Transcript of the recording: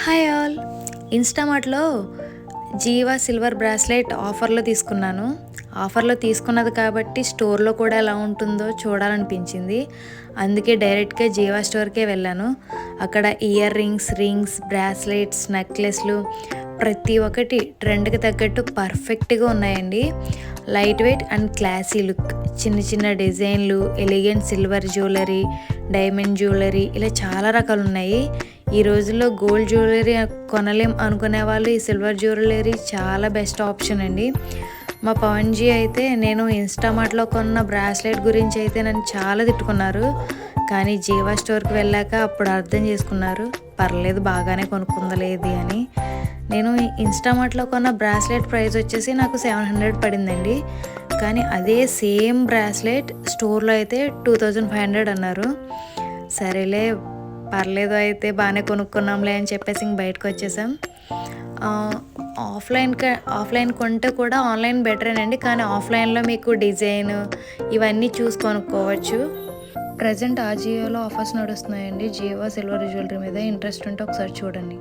Hi all. ఇన్స్టామార్ట్లో Giva silver bracelet ఆఫర్లో తీసుకున్నాను. ఆఫర్లో తీసుకున్నది కాబట్టి స్టోర్లో కూడా ఎలా ఉంటుందో చూడాలనిపించింది. అందుకే డైరెక్ట్గా జీవా స్టోర్కే వెళ్ళాను. అక్కడ ఇయర్ రింగ్స్, బ్రాస్లెట్స్, నెక్లెస్లు ప్రతి ఒక్కటి ట్రెండ్కి తగ్గట్టు పర్ఫెక్ట్గా ఉన్నాయండి. Light weight and classy look, చిన్న చిన్న డిజైన్లు, elegant silver jewellery, diamond jewellery ఇలా చాలా రకాలు ఉన్నాయి. ఈ రోజుల్లో గోల్డ్ జ్యువెలరీ కొనలేం అనుకునే వాళ్ళు ఈ సిల్వర్ జ్యువెలరీ చాలా బెస్ట్ ఆప్షన్ అండి. మా పవన్జీ అయితే నేను ఇన్స్టామార్ట్లో కొన్న బ్రాస్లెట్ గురించి అయితే నన్ను చాలా తిట్టుకున్నారు. కానీ జీవా స్టోర్కి వెళ్ళాక అప్పుడు అర్థం చేసుకున్నారు, పర్లేదు బాగానే కొనుక్కుందలేదు అని. నేను ఇన్స్టామార్ట్లో కొన్న బ్రాస్లెట్ ప్రైస్ వచ్చేసి నాకు 700 పడిందండి. కానీ అదే సేమ్ బ్రాస్లెట్ స్టోర్లో అయితే 2500 అన్నారు. సరేలే పర్లేదు అయితే బాగానే కొనుక్కున్నాంలే అని చెప్పేసి ఇంక బయటకు వచ్చేసాం. ఆఫ్లైన్ కొంటే కూడా ఆన్లైన్ బెటరేనండి. కానీ ఆఫ్లైన్లో మీకు డిజైన్ ఇవన్నీ చూసి కొనుక్కోవచ్చు. ప్రజెంట్ ఆజియోలో ఆఫర్స్ నడుస్తున్నాయండి. జియో సిల్వర్ జ్యువెలరీ మీద ఇంట్రెస్ట్ ఉంటే ఒకసారి చూడండి.